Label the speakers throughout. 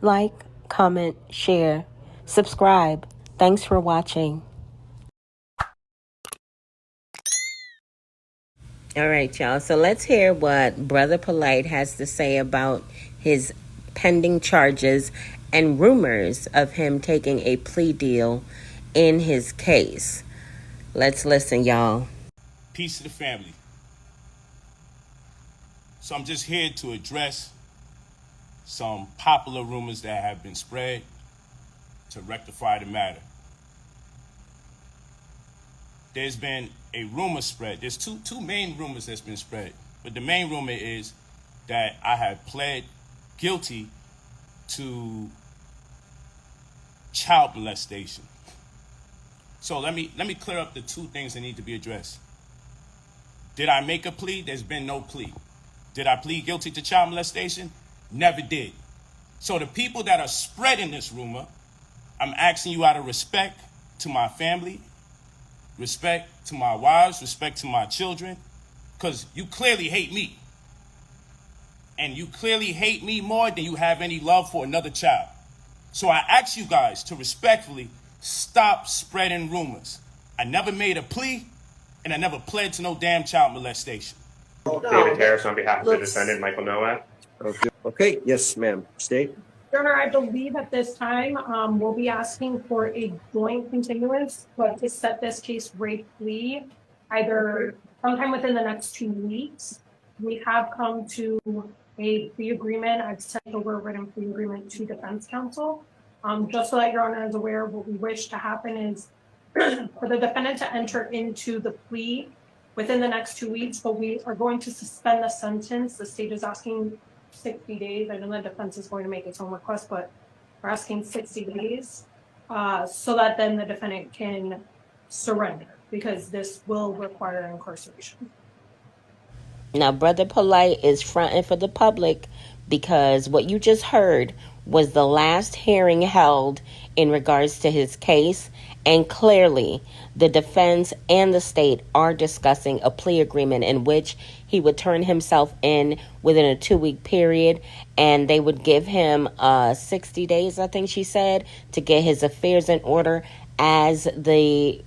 Speaker 1: like, comment, share, subscribe. Thanks for watching. All right, y'all. So let's hear what Brother Polite has to say about his pending charges and rumors of him taking a plea deal in his case. Let's listen, y'all.
Speaker 2: Peace to the family. So I'm just here to address some popular rumors that have been spread to rectify the matter. There's been a rumor spread. There's two main rumors that's been spread. But the main rumor is that I have pled guilty to child molestation. So let me clear up the two things that need to be addressed. Did I make a plea? There's been no plea. Did I plead guilty to child molestation? Never did. So the people that are spreading this rumor, I'm asking you out of respect to my family, respect to my wives, respect to my children, because you clearly hate me. And you clearly hate me more than you have any love for another child. So I ask you guys to respectfully stop spreading rumors. I never made a plea, and I never pled to no damn child molestation.
Speaker 3: David Harris on behalf of the defendant, Michael Nowak.
Speaker 4: Okay, yes, ma'am. State.
Speaker 5: Your Honor, I believe at this time, we'll be asking for a joint continuance, but to set this case rate plea, either sometime within the next 2 weeks. We have come to a plea agreement. I've sent over a written plea agreement to defense counsel. Just so that Your Honor is aware, what we wish to happen is for the defendant to enter into the plea within the next 2 weeks, but we are going to suspend the sentence. The state is asking 60 days. I know the defense is going to make its own request, but we're asking 60 days so that then the defendant can surrender, because this will require incarceration.
Speaker 1: Now, Brother Polite is fronting for the public because what you just heard was the last hearing held in regards to his case, and clearly the defense and the state are discussing a plea agreement in which he would turn himself in within a 2-week period, and they would give him 60 days, I think she said, to get his affairs in order, as the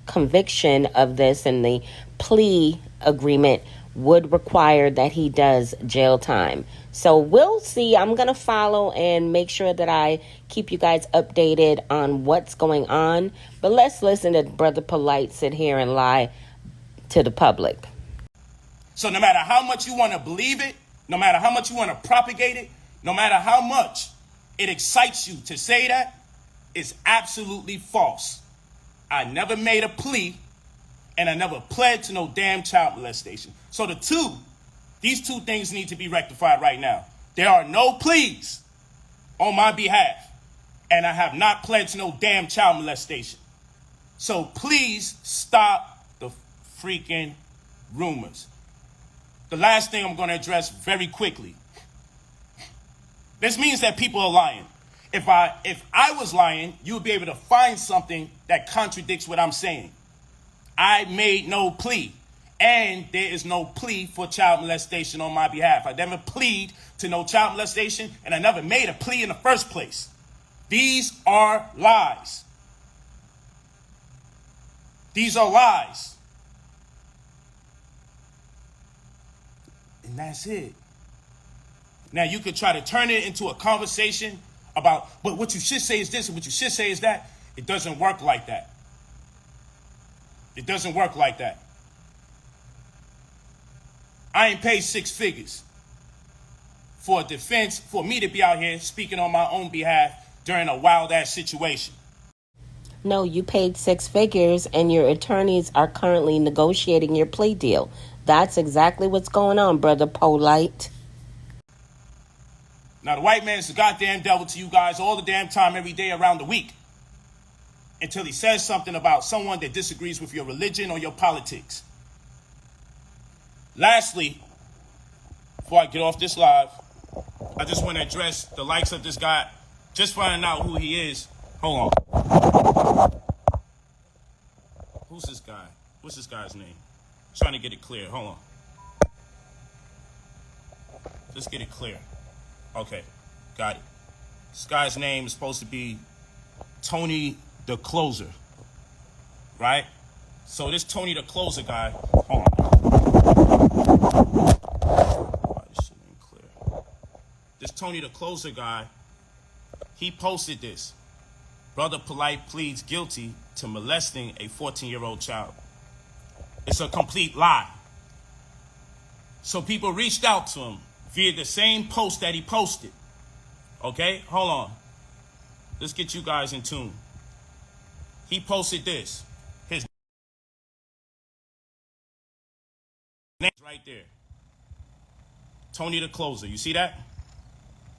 Speaker 1: conviction of this and the plea agreement would require that he does jail time. So we'll see. I'm going to follow and make sure that I keep you guys updated on what's going on. But let's listen to Brother Polite sit here and lie to the public.
Speaker 2: So no matter how much you want to believe it, no matter how much you want to propagate it, no matter how much it excites you to say that, it's absolutely false. I never made a plea, and I never pled to no damn child molestation. So these two things need to be rectified right now. There are no pleas on my behalf, and I have not pled to no damn child molestation. So please stop the freaking rumors. The last thing I'm going to address very quickly. This means that people are lying. If I was lying, you would be able to find something that contradicts what I'm saying. I made no plea, and there is no plea for child molestation on my behalf. I never plead to no child molestation, and I never made a plea in the first place. These are lies. These are lies. And that's it. Now, you could try to turn it into a conversation about, but what you should say is this and what you should say is that. It doesn't work like that. It doesn't work like that. I ain't paid 6 figures for a defense, for me to be out here speaking on my own behalf during a wild-ass situation.
Speaker 1: No, you paid 6 figures, and your attorneys are currently negotiating your plea deal. That's exactly what's going on, Brother Polite.
Speaker 2: Now, the white man is the goddamn devil to you guys all the damn time, every day around the week, until he says something about someone that disagrees with your religion or your politics. Lastly, before I get off this live, I just want to address the likes of this guy, just finding out who he is. Hold on. Who's this guy? What's this guy's name? Trying to get it clear. Hold on. Let's get it clear. Okay, got it. This guy's name is supposed to be Tony the Closer, right? So this Tony the Closer guy, hold on. Why this shit ain't clear? This Tony the Closer guy, he posted this. Brother Polite pleads guilty to molesting a 14-year-old child. It's a complete lie. So people reached out to him via the same post that he posted. Okay, hold on. Let's get you guys in tune. He posted this. His name's right there. Tony the Closer. You see that?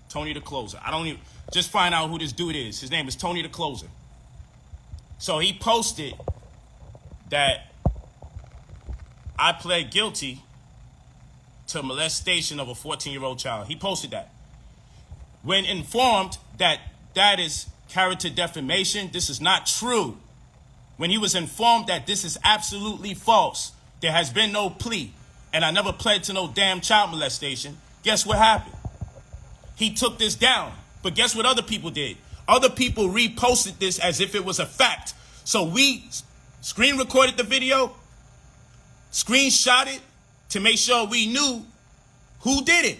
Speaker 2: Tony the Closer. I don't even, just find out who this dude is. His name is Tony the Closer. So he posted that I pled guilty to molestation of a 14-year-old child. He posted that. When informed that that is character defamation, this is not true. When he was informed that this is absolutely false, there has been no plea, and I never pled to no damn child molestation, guess what happened? He took this down. But guess what other people did? Other people reposted this as if it was a fact. So we screen recorded the video, screenshot it to make sure we knew who did it.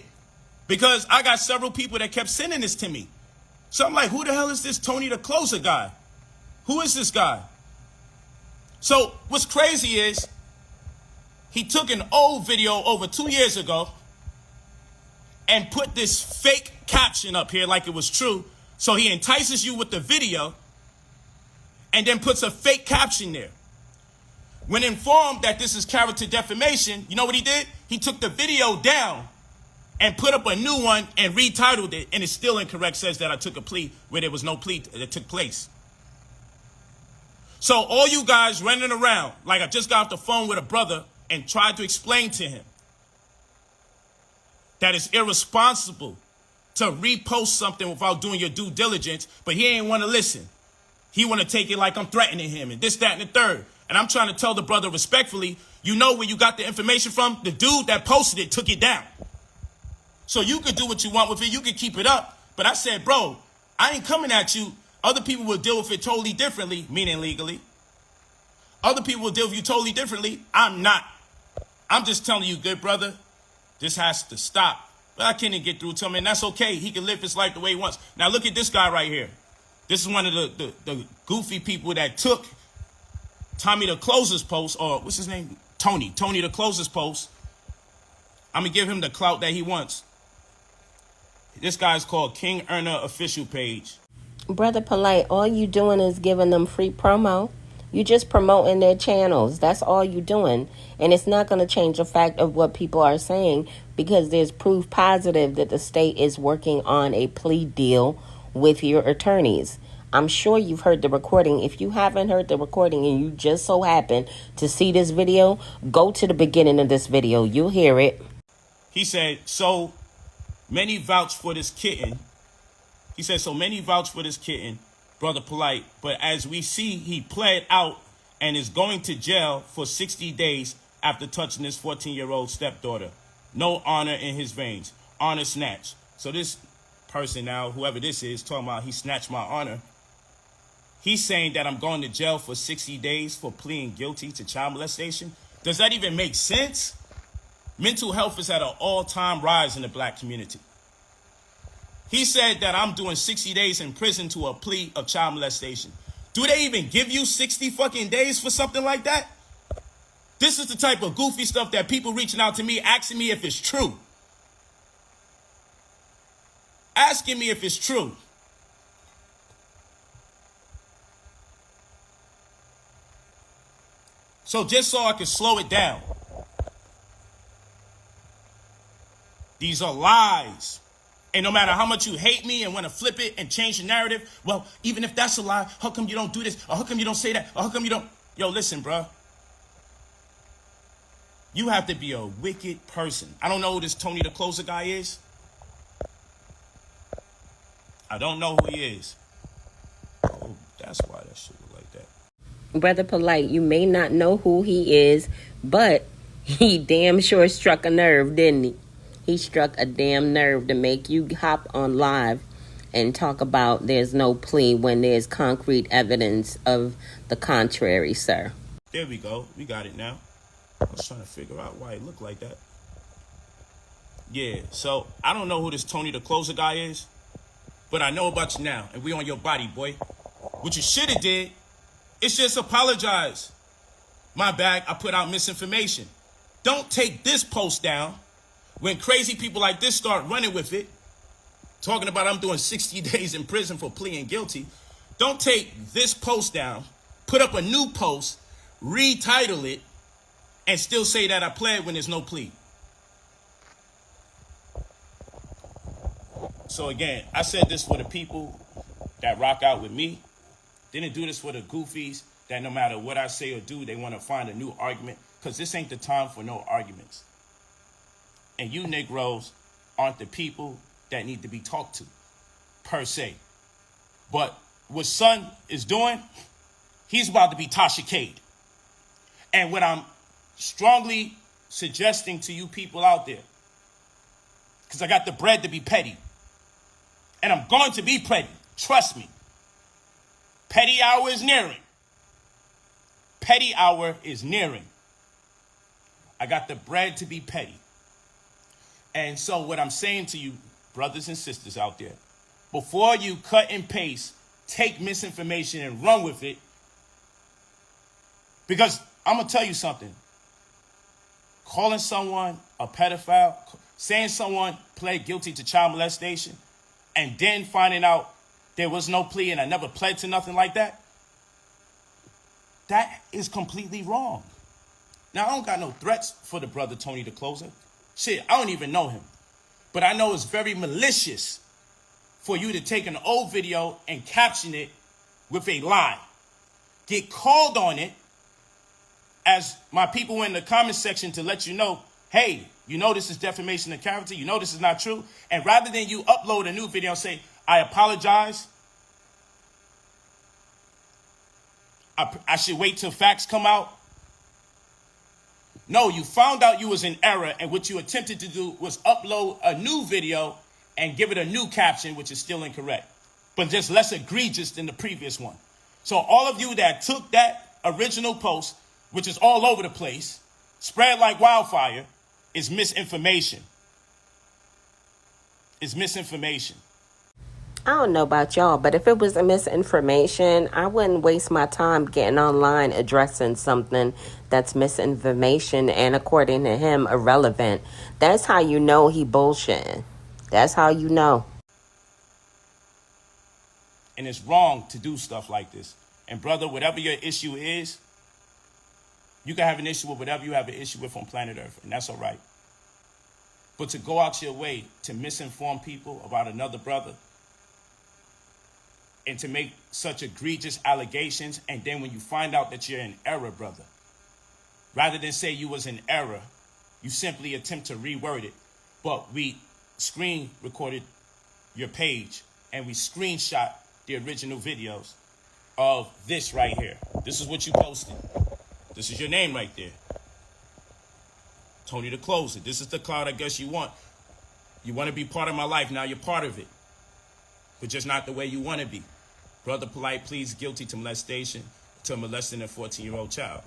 Speaker 2: Because I got several people that kept sending this to me. So I'm like, who the hell is this Tony the Closer guy? Who is this guy? So what's crazy is he took an old video over 2 years ago and put this fake caption up here like it was true. So he entices you with the video and then puts a fake caption there. When informed that this is character defamation, you know what he did? He took the video down and put up a new one and retitled it, and it's still incorrect, says that I took a plea where there was no plea that took place. So all you guys running around, like I just got off the phone with a brother and tried to explain to him that it's irresponsible to repost something without doing your due diligence, but he ain't want to listen. He want to take it like I'm threatening him and this, that, and the third. And I'm trying to tell the brother respectfully, you know where you got the information from? The dude that posted it took it down. So you could do what you want with it. You could keep it up. But I said, bro, I ain't coming at you. Other people will deal with it totally differently, meaning legally. Other people will deal with you totally differently. I'm not. I'm just telling you, good brother, this has to stop. But I can't even get through to him, and that's okay. He can live his life the way he wants. Now look at this guy right here. This is one of the goofy people that took Tommy the Closer's post, or what's his name? Tony the Closer's post. I'm going to give him the clout that he wants. This guy's called King Earner Official Page.
Speaker 1: Brother Polite, all you doing is giving them free promo. You just promoting their channels. That's all you doing. And it's not going to change the fact of what people are saying, because there's proof positive that the state is working on a plea deal with your attorneys. I'm sure you've heard the recording. If you haven't heard the recording and you just so happen to see this video, go to the beginning of this video. You'll hear it.
Speaker 2: He said, so many vouch for this kitten. He said, so many vouch for this kitten, Brother Polite. But as we see, he pled out and is going to jail for 60 days after touching his 14-year-old stepdaughter. No honor in his veins. Honor snatch. So this person now, whoever this is, talking about he snatched my honor. He's saying that I'm going to jail for 60 days for pleading guilty to child molestation. Does that even make sense? Mental health is at an all-time rise in the black community. He said that I'm doing 60 days in prison to a plea of child molestation. Do they even give you 60 fucking days for something like that? This is the type of goofy stuff that people reaching out to me, asking me if it's true. Asking me if it's true. So just so I can slow it down. These are lies. And no matter how much you hate me and want to flip it and change the narrative, well, even if that's a lie, how come you don't do this? Or how come you don't say that? Or how come you don't? Yo, listen, bro. You have to be a wicked person. I don't know who this Tony the Closer guy is. I don't know who he is. Oh, that's why that shit was like that.
Speaker 1: Brother Polite, you may not know who he is, but he damn sure struck a nerve, didn't he? He struck a damn nerve to make you hop on live and talk about there's no plea when there's concrete evidence of the contrary, sir.
Speaker 2: There we go. We got it now. I was trying to figure out why it looked like that. Yeah, so I don't know who this Tony the Closer guy is, but I know about you now, and we on your body, boy. What you should have did is just apologize. My bad, I put out misinformation. Don't take this post down when crazy people like this start running with it, talking about I'm doing 60 days in prison for pleading guilty. Don't take this post down, put up a new post, retitle it, and still say that I pled when there's no plea. So again, I said this for the people that rock out with me. Didn't do this for the goofies that no matter what I say or do, they want to find a new argument, because this ain't the time for no arguments. And you Negroes aren't the people that need to be talked to, per se. But what Son is doing, he's about to be Tasha Cade. And what I'm strongly suggesting to you people out there, because I got the bread to be petty, and I'm going to be petty, trust me. Petty hour is nearing. Petty hour is nearing. I got the bread to be petty. And so what I'm saying to you, brothers and sisters out there, before you cut and paste, take misinformation and run with it, because I'm going to tell you something. Calling someone a pedophile, saying someone pled guilty to child molestation, and then finding out there was no plea and I never pled to nothing like that, that is completely wrong. Now, I don't got no threats for the brother Tony the Closer. Shit, I don't even know him. But I know it's very malicious for you to take an old video and caption it with a lie. Get called on it as my people in the comment section to let you know, hey, you know this is defamation of character, you know this is not true. And rather than you upload a new video and say, I apologize, I should wait till facts come out. No, you found out you was in error, and what you attempted to do was upload a new video and give it a new caption, which is still incorrect, but just less egregious than the previous one. So all of you that took that original post, which is all over the place, spread like wildfire, is misinformation. It's misinformation.
Speaker 1: I don't know about y'all, but if it was a misinformation, I wouldn't waste my time getting online addressing something that's misinformation and, according to him, irrelevant. That's how you know he bullshitting. That's how you know.
Speaker 2: And it's wrong to do stuff like this. And brother, whatever your issue is, you can have an issue with whatever you have an issue with on planet Earth, and that's all right. But to go out your way to misinform people about another brother, and to make such egregious allegations, and then when you find out that you're in error, brother, rather than say you was in error, you simply attempt to reword it. But we screen recorded your page, and we screenshot the original videos of this right here. This is what you posted. This is your name right there. Tony the Closer. This is the cloud I guess you want. You want to be part of my life, now you're part of it. But just not the way you want to be. Brother Polite pleads guilty to molestation, to molesting a 14-year-old child.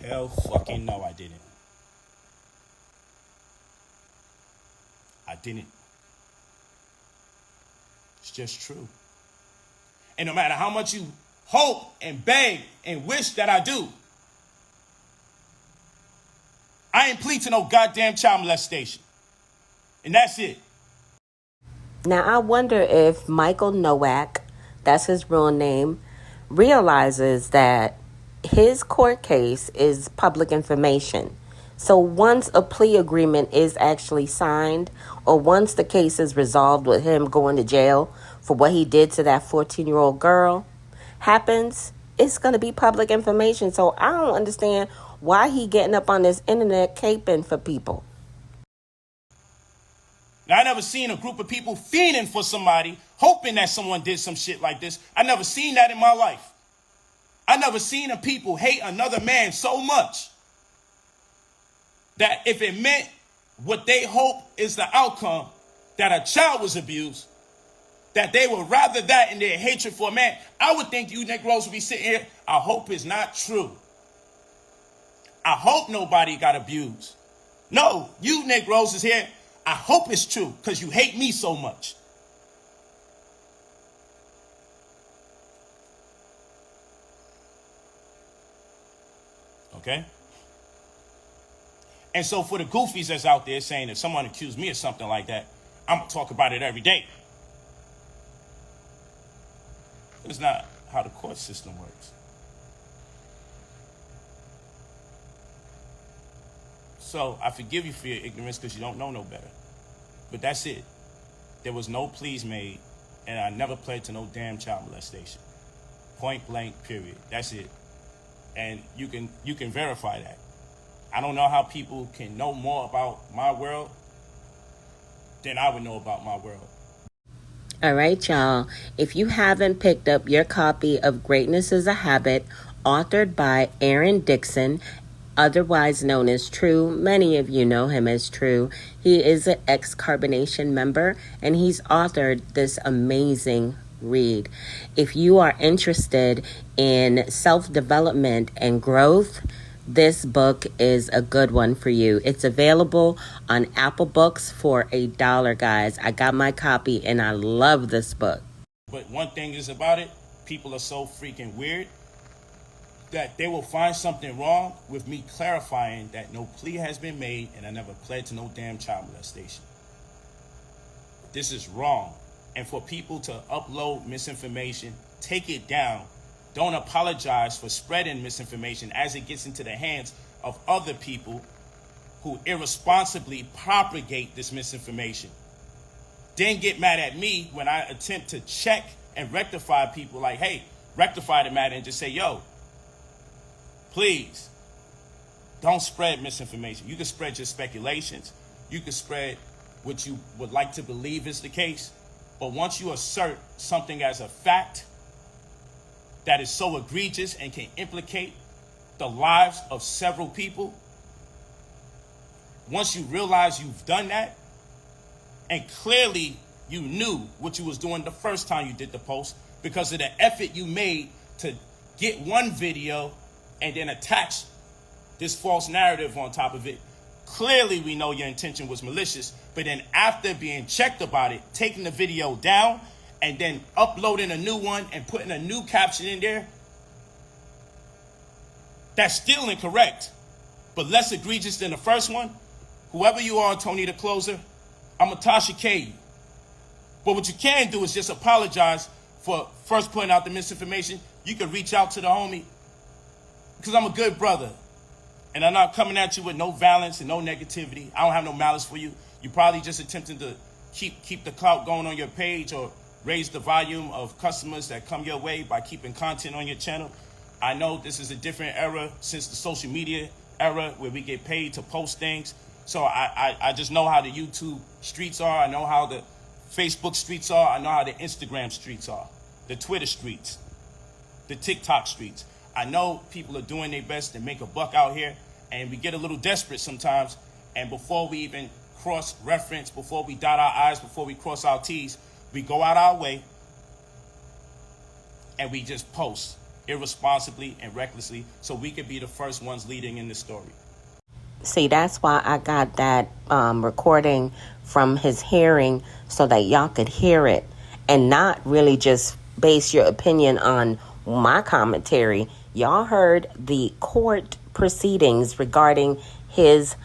Speaker 2: Hell fucking no, I didn't. I didn't. It's just true. And no matter how much you hope and beg and wish that I do, I ain't plead to no goddamn child molestation. And that's it.
Speaker 1: Now, I wonder if Michael Nowak, that's his real name, realizes that his court case is public information. So once a plea agreement is actually signed, or once the case is resolved with him going to jail for what he did to that 14-year-old girl happens, it's going to be public information. So I don't understand why he getting up on this internet caping for people.
Speaker 2: Now, I never seen a group of people fiending for somebody, hoping that someone did some shit like this. I never seen that in my life. I never seen a people hate another man so much that if it meant what they hope is the outcome, that a child was abused, that they would rather that in their hatred for a man. I would think you Negroes would be sitting here. I hope it's not true. I hope nobody got abused. No, you Negroes is here. I hope it's true because you hate me so much. Okay? And so for the goofies that's out there saying if someone accused me of something like that, I'm going to talk about it every day. It's not how the court system works. So I forgive you for your ignorance because you don't know no better. But that's it. There was no pleas made, and I never pled to no damn child molestation. Point blank, period. That's it. And you can verify that. I don't know how people can know more about my world than I would know about my world.
Speaker 1: All right, y'all. If you haven't picked up your copy of Greatness is a Habit, authored by Aaron Dixon, otherwise known as True, many of you know him as True. He is an ex-Carbonation member, and he's authored this amazing read. If you are interested in self-development and growth, this book is a good one for you. It's available on Apple Books for $1, guys. I got my copy and I love this book.
Speaker 2: But one thing is about it, people are so freaking weird that they will find something wrong with me clarifying that no plea has been made and I never pled to no damn child molestation. This is wrong. And for people to upload misinformation, take it down. Don't apologize for spreading misinformation as it gets into the hands of other people who irresponsibly propagate this misinformation. Then get mad at me when I attempt to check and rectify people like, hey, rectify the matter and just say, yo, please, don't spread misinformation. You can spread your speculations. You can spread what you would like to believe is the case. But once you assert something as a fact that is so egregious and can implicate the lives of several people, once you realize you've done that, and clearly you knew what you was doing the first time you did the post because of the effort you made to get one video and then attach this false narrative on top of it, clearly we know your intention was malicious. But then after being checked about it, taking the video down and then uploading a new one and putting a new caption in there, that's still incorrect, but less egregious than the first one. Whoever you are, Tony the Closer, I'm a Tasha K you. But what you can do is just apologize for first putting out the misinformation. You can reach out to the homie because I'm a good brother. And I'm not coming at you with no violence and no negativity. I don't have no malice for you. You're probably just attempting to keep the clout going on your page or raise the volume of customers that come your way by keeping content on your channel. I know this is a different era since the social media era where we get paid to post things. So I just know how the YouTube streets are. I know how the Facebook streets are. I know how the Instagram streets are, the Twitter streets, the TikTok streets. I know people are doing their best to make a buck out here, and we get a little desperate sometimes. And before we even cross-reference, before we dot our I's, before we cross our T's, we go out our way and we just post irresponsibly and recklessly so we could be the first ones leading in the story.
Speaker 1: See, that's why I got that recording from his hearing so that y'all could hear it and not really just base your opinion on my commentary. Y'all heard the court proceedings regarding his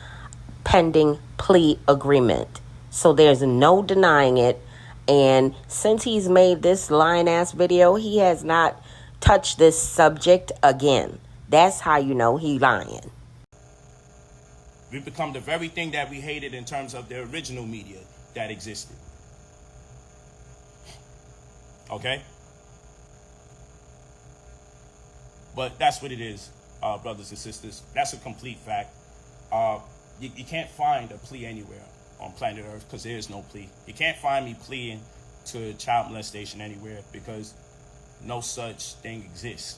Speaker 1: pending plea agreement. So there's no denying it. And since he's made this lying-ass video, he has not touched this subject again. That's how you know he lying.
Speaker 2: We've become the very thing that we hated in terms of the original media that existed. Okay? But that's what it is, brothers and sisters. That's a complete fact. You can't find a plea anywhere on planet Earth because there is no plea. You can't find me pleading to child molestation anywhere because no such thing exists.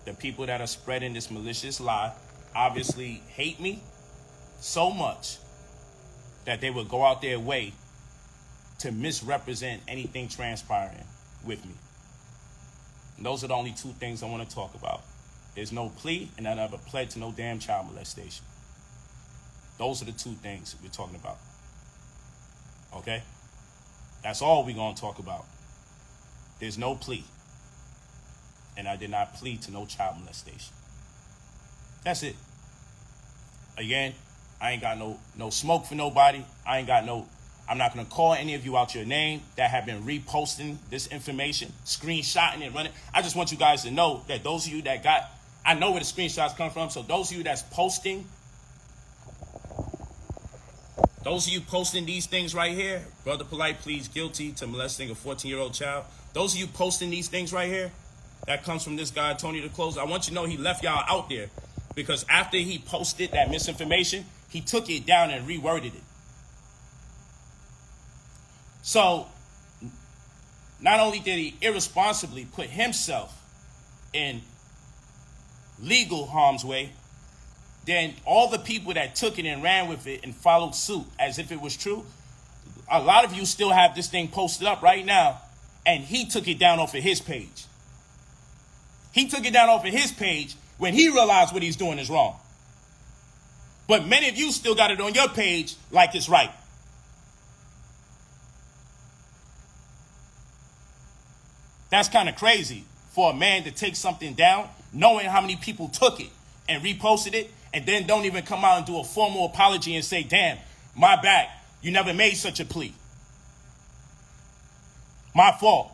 Speaker 2: The people that are spreading this malicious lie obviously hate me so much that they would go out their way to misrepresent anything transpiring with me. And those are the only two things I want to talk about. There's no plea, and I never pled to no damn child molestation. Those are the two things we're talking about. Okay? That's all we're going to talk about. There's no plea. And I did not plead to no child molestation. That's it. Again, I ain't got no smoke for nobody. I'm not going to call any of you out your name that have been reposting this information, screenshotting it, running. I just want you guys to know that those of you that I know where the screenshots come from, so those of you that's posting, those of you posting these things right here, Brother Polite pleads guilty to molesting a 14-year-old child. Those of you posting these things right here, that comes from this guy, Tony the Closer. I want you to know he left y'all out there because after he posted that misinformation, he took it down and reworded it. So, not only did he irresponsibly put himself in legal harm's way, then all the people that took it and ran with it and followed suit as if it was true, a lot of you still have this thing posted up right now, and he took it down off of his page. He took it down off of his page when he realized what he's doing is wrong. But many of you still got it on your page like it's right. That's kind of crazy for a man to take something down, knowing how many people took it and reposted it, and then don't even come out and do a formal apology and say, damn, my bad. You never made such a plea. My fault.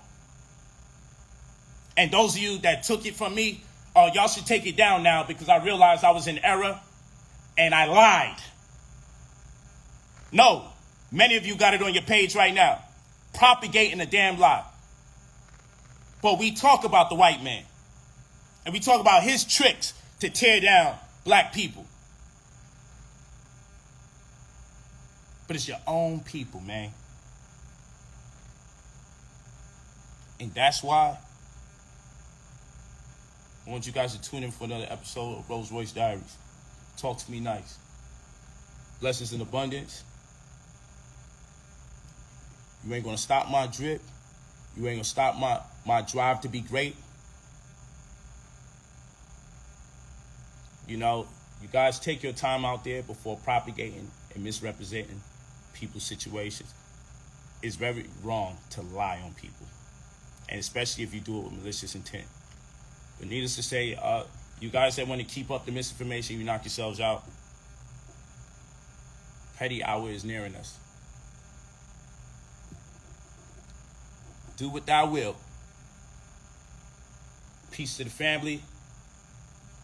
Speaker 2: And those of you that took it from me, y'all should take it down now because I realized I was in error and I lied. No, many of you got it on your page right now, propagating a damn lie. But we talk about the white man, and we talk about his tricks to tear down black people. But it's your own people, man. And that's why I want you guys to tune in for another episode of Rolls Royce Diaries. Talk to me nice. Blessings in abundance. You ain't gonna stop my drip. You ain't gonna stop my drive to be great. You know, you guys take your time out there before propagating and misrepresenting people's situations. It's very wrong to lie on people, and especially if you do it with malicious intent. But needless to say, you guys that want to keep up the misinformation, you knock yourselves out. Petty hour is nearing us. Do what thou will. Peace to the family.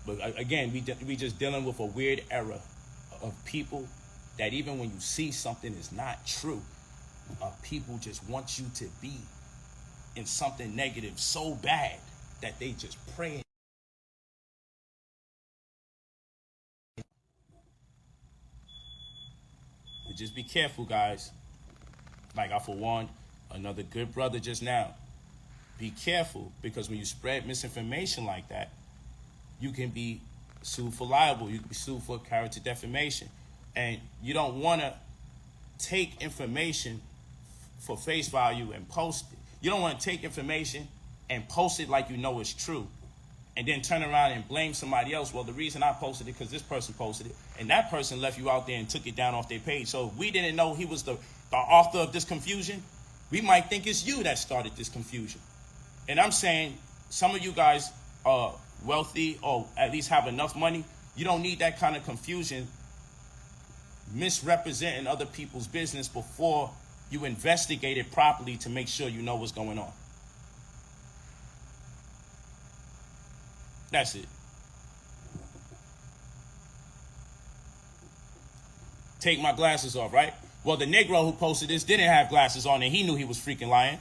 Speaker 2: But again, we just dealing with a weird era of people that even when you see something is not true, people just want you to be in something negative so bad that they just pray. But just be careful, guys. Like I forewarned another good brother just now. Be careful, because when you spread misinformation like that, you can be sued for libel. You can be sued for character defamation. And you don't want to take information for face value and post it. You don't want to take information and post it like you know it's true, and then turn around and blame somebody else. Well, the reason I posted it because this person posted it, and that person left you out there and took it down off their page. So if we didn't know he was the author of this confusion, we might think it's you that started this confusion. And I'm saying some of you guys are wealthy or at least have enough money. You don't need that kind of confusion misrepresenting other people's business before you investigate it properly to make sure you know what's going on. That's it. Take my glasses off, right? Well, the Negro who posted this didn't have glasses on, and he knew he was freaking lying.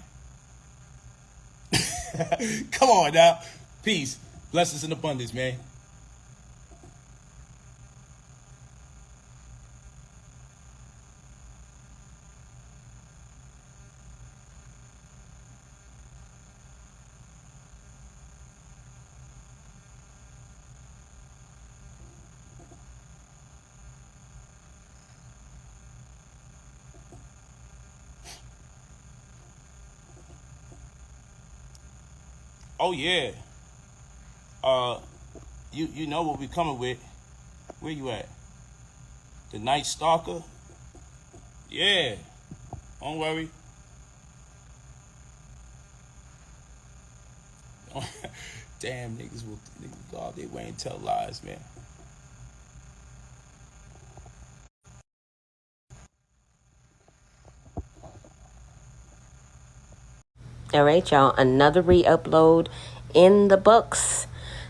Speaker 2: Come on now. Peace. Blessings in abundance, man. Oh yeah. You know what we coming with. Where you at? The Night Stalker? Yeah. Don't worry. Damn, niggas go out their way and tell lies, man.
Speaker 1: All right, y'all. Another re-upload in the books.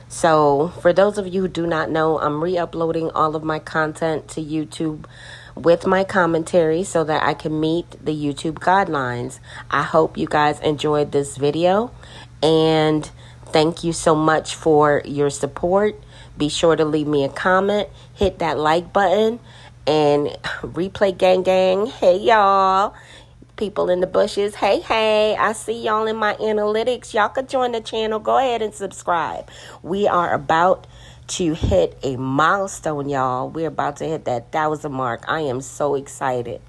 Speaker 1: So for those of you who do not know, I'm re-uploading all of my content to YouTube with my commentary so that I can meet the YouTube guidelines. I hope you guys enjoyed this video, and thank you so much for your support. Be sure to leave me a comment, hit that like button, and replay gang, hey y'all. People in the bushes, hey, I see y'all in my analytics. Y'all could join the channel. Go ahead and subscribe. We are about to hit a milestone, y'all. We're about to hit that 1,000 mark. I am so excited.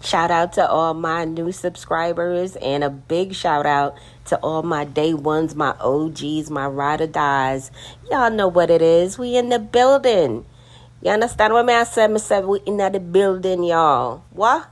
Speaker 1: Shout out to all my new subscribers, and a big shout out to all my day ones, my OGs, my ride or dies. Y'all know what it is. We in the building. You understand what I said? We in the building, y'all. What?